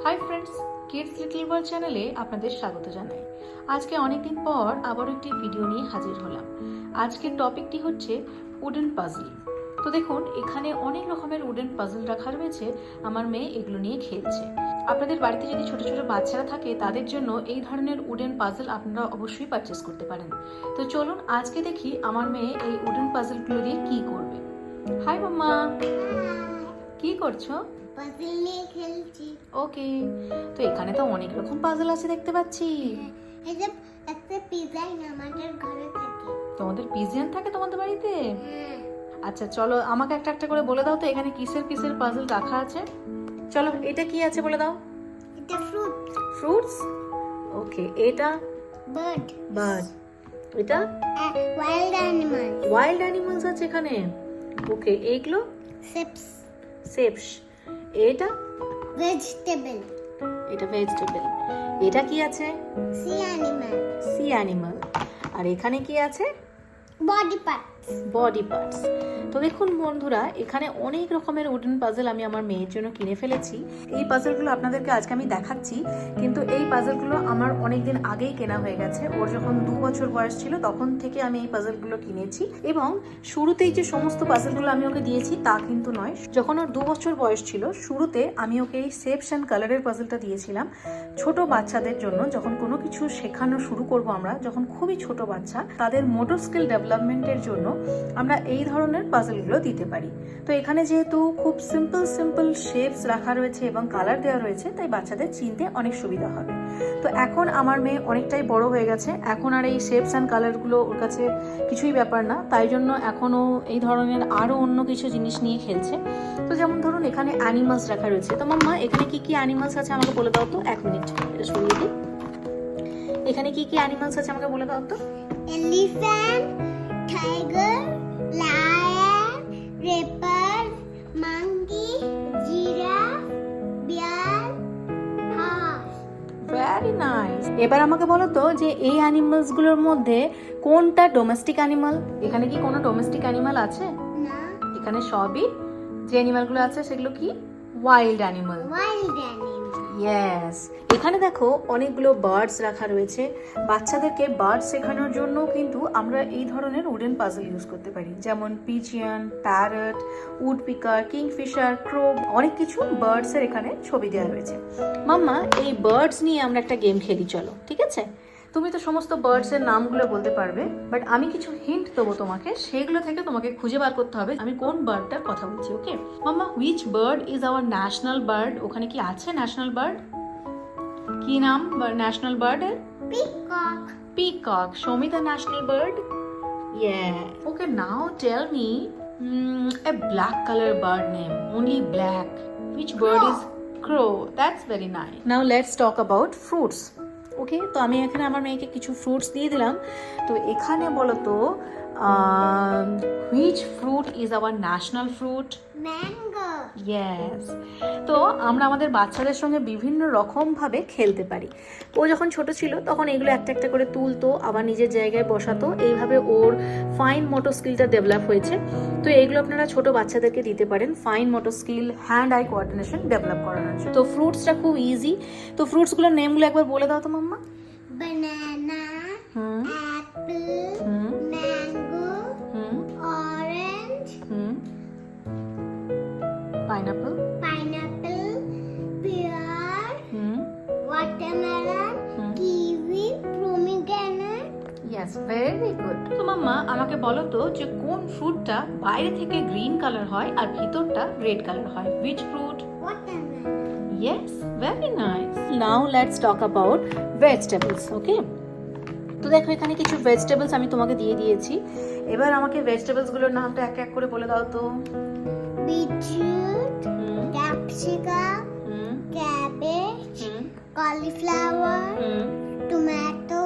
High friends, kids little world চ্যানেলে আপনাদের স্বাগত জানাই। আজকে অনেকদিন পর আবারও একটি ভিডিও নিয়ে হাজির হলাম। আজকের টপিকটি হচ্ছে উডেন পাজল। তো দেখুন, এখানে অনেক রকমের উডেন পাজল রাখা রয়েছে। আমার মেয়ে এগুলো নিয়ে খেলছে। আপনাদের বাড়িতে যদি ছোট ছোট বাচ্চারা থাকে তাদের জন্য এই ধরনের উডেন পাজল আপনারা অবশ্যই পারচেস করতে পারেন। তো চলুন আজকে দেখি আমার মেয়ে এই উডেন পাজলগুলো দিয়ে কি করবে। হাই মাম্মা, কি করছো? পাজল নিয়ে খেলছি। ওকে, তো এখানে তো অনেক রকম পাজল আছে দেখতে পাচ্ছি। এই যে একটা পিজাইন আমাদের ঘরে থাকে। তোমাদের পিজিয়ান থাকে তোমাদের বাড়িতে? হ্যাঁ। আচ্ছা চলো, আমাকে একটা একটা করে বলে দাও তো এখানে কিসের কিসের পাজল রাখা আছে। চলো, এটা কি আছে বলে দাও। এটা ফ্রুট। ফ্রুটস। ওকে, এটা বার্ড। বার্ড। এটা ওয়াইল্ড অ্যানিমাল। ওয়াইল্ড অ্যানিমালস আছে এখানে। ওকে, এইগুলো শেপস। শেপস। এটা ভেজিটেবল। এটা ভেজিটেবল। এটা কি আছে? Sea animal. Sea animal. আর এখানে কি আছে? Body parts. Body parts. তো দেখুন বন্ধুরা, এখানে অনেক রকমের উডেন পাজল আমি আমার মেয়ের জন্য কিনে ফেলেছি। এই পাজলগুলো আপনাদেরকে আজকে আমি দেখাচ্ছি, কিন্তু এই পাজলগুলো আমার অনেকদিন আগেই কেনা হয়ে গেছে। ওর যখন 2 বছর বয়স ছিল তখন থেকে আমি এই পাজলগুলো কিনেছি, এবং শুরুতেই যে সমস্ত পাজলগুলো আমি ওকে দিয়েছি তা কিন্তু নয়। যখন ওর 2 বছর বয়স ছিল শুরুতে আমি ওকে এই শেপস অ্যান্ড কালারের পাজলটা দিয়েছিলাম ছোট বাচ্চাদের জন্য। যখন কোনো কিছু শেখানো শুরু করব আমরা, যখন খুবই ছোট বাচ্চা, তাদের মোটর স্কিল ডেভেলপমেন্টের জন্য আমরা এই ধরনের পাজলগুলো দিতে পারি। তো এখানে যেহেতু খুব সিম্পল শেপস রাখা রয়েছে এবং কালার দেওয়া রয়েছে, তাই বাচ্চাদের চিনতে অনেক সুবিধা হবে। তো এখন আমার মেয়ে অনেকটাই বড় হয়ে গেছে, এখন আর এই শেপস অ্যান্ড কালারগুলো ওর কাছে কিছুই ব্যাপার না। তাই জন্য এখনও এই ধরনের আরও অন্য কিছু জিনিস নিয়ে খেলছে। তো যেমন ধরুন এখানে অ্যানিমালস রাখা রয়েছে। তো মাম্মা, এখানে কি কি অ্যানিমালস আছে আমাকে বলে দাও তো। 1 মিনিট, এটা সরিয়ে দিই। এখানে কি কি অ্যানিমালস আছে আমাকে বলে দাও তো। Elephant, tiger, lion, leopard, monkey, giraffe, bear, horse. Very nice. এবার আমাকে বলো তো যে এই অ্যানিমালস গুলোর মধ্যে কোনটা ডোমেস্টিক অ্যানিমাল। এখানে কি কোনো ডোমেস্টিক অ্যানিমাল আছে? না, এখানে সবই যে অ্যানিমালগুলো আছে সেগুলো কি wild animal. Wild animal. Yes. এখানে দেখো অনেকগুলো বার্ডস রাখা রয়েছে। বাচ্চাদেরকে বার্ড শেখানোর জন্য কিন্তু আমরা এই ধরনের উডেন পাজল ইউজ করতে পারি, যেমন pigeon, parrot, woodpecker, kingfisher, crow, অনেক কিছু বার্ডসের এখানে ছবি দেওয়া রয়েছে। মাম্মা, এই বার্ডস নিয়ে আমরা একটা গেম খেলি, চলো। ঠিক আছে? তুমি তো সমস্ত বার্ডসের নামগুলো বলতে পারবে, বাট আমি কিছু হিন্ট দেবো তোমাকে, সেগুলো থেকে তোমাকে খুঁজে বার করতে হবে আমি কোন বার্ডটার কথা বলছি। Okay mamma, which bird is our national bird? ওখানে কি আছে ন্যাশনাল বার্ড? কি নাম ন্যাশনাল বার্ডের? Peacock. Peacock. Show me the national bird. Yeah. Okay, now tell me a black color bird name. Only black. Which bird is crow? That's very nice. Now let's talk about fruits. ওকে, তো আমি এখানে আমার মেয়েকে কিছু fruits দিয়ে দিলাম। তো এখানে বলো তো which fruit is our national fruit? Mango. Yes. তো আমরা আমাদের বাচ্চাদের সঙ্গে বিভিন্ন রকমভাবে খেলতে পারি। ও যখন ছোট ছিল তখন এগুলো একটা একটা করে তুলতো, আবার নিজের জায়গায় বসাতো। এইভাবে ওর ফাইন মোটর স্কিলটা ডেভেলপ হয়েছে। তো এইগুলো আপনারা ছোট বাচ্চাদেরকে দিতে পারেন, fine motor skill, hand I coordination develop করানোর জন্য। তো ফ্রুটসটা খুব ইজি। তো ফ্রুটসগুলোর নেমগুলো একবার বলে দাও তো মাম্মা। banana, apple, mango, orange, pineapple, pear, watermelon, kiwi, pomegranate. Yes, very good. তো মাম্মা, আমাকে বলো তো যে কোন ফ্রুটটা বাইরে থেকে গ্রিন কালার হয় আর ভিতরটা রেড কালার হয়? Which fruit? Watermelon. Yes, very nice. Now let's talk about vegetables, okay? তো দেখো এখানে কিছু ভেজিটেবলস আমি তোমাকে দিয়ে দিয়েছি। এবার আমাকে ভেজিটেবলস গুলোর নামটা এক এক করে বলে দাও তো। Beetroot, capsicum, cabbage, cauliflower, tomato,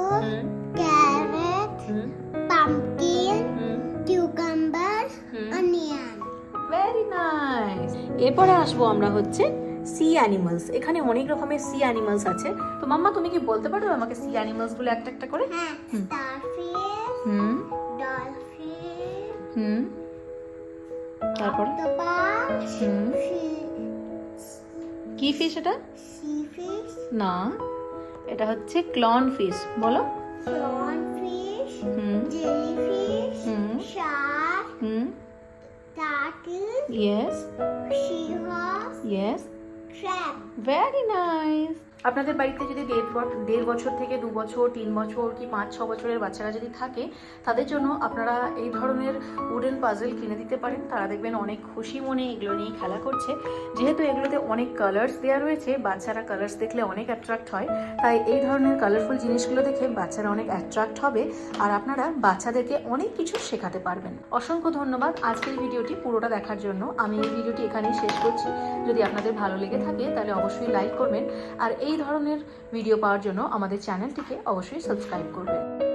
carrot, pumpkin, cucumber, onion. Very nice. এরপরে আসবো আমরা হচ্ছে সি অ্যানিমালস। এখানে অনেক রকমের সি অ্যানিমালস আছে। তো মাম্মা, তুমি কি বলতে পারবে আমাকে সি অ্যানিমালস গুলো একটা একটা করে? হ্যাঁ, starfish, dolphin, তারপরে octopus, কি ফিশ এটা? সি ফিশ, না, এটা হচ্ছে ক্লন ফিশ। বলো। প্রন ফিশ, হুম জেলিফিশ, হুম শার্ক, হুম turtle, yes seahorse, yes, crab. Very nice. আপনাদের বাড়িতে যদি 1.5 বছর থেকে 2 বছর, 3 বছর কি 5-6 বছরের বাচ্চারা যদি থাকে, তাদের জন্য আপনারা এই ধরনের উডেন পাজল কিনে দিতে পারেন। তারা দেখবেন অনেক খুশি মনে এগুলো নিয়ে খেলা করছে। যেহেতু এগুলোতে অনেক কালার্স দেওয়া রয়েছে, বাচ্চারা কালার্স দেখলে অনেক অ্যাট্রাক্ট হয়, তাই এই ধরনের কালারফুল জিনিসগুলো দেখে বাচ্চারা অনেক অ্যাট্রাক্ট হবে, আর আপনারা বাচ্চাদেরকে অনেক কিছু শেখাতে পারবেন। অসংখ্য ধন্যবাদ আজকের ভিডিওটি পুরোটা দেখার জন্য। আমি এই ভিডিওটি এখানেই শেষ করছি। যদি আপনাদের ভালো লেগে থাকে তাহলে অবশ্যই লাইক করবেন, আর এই ধরনের ভিডিও পাওয়ার জন্য আমাদের চ্যানেলটিকে অবশ্যই সাবস্ক্রাইব করবেন।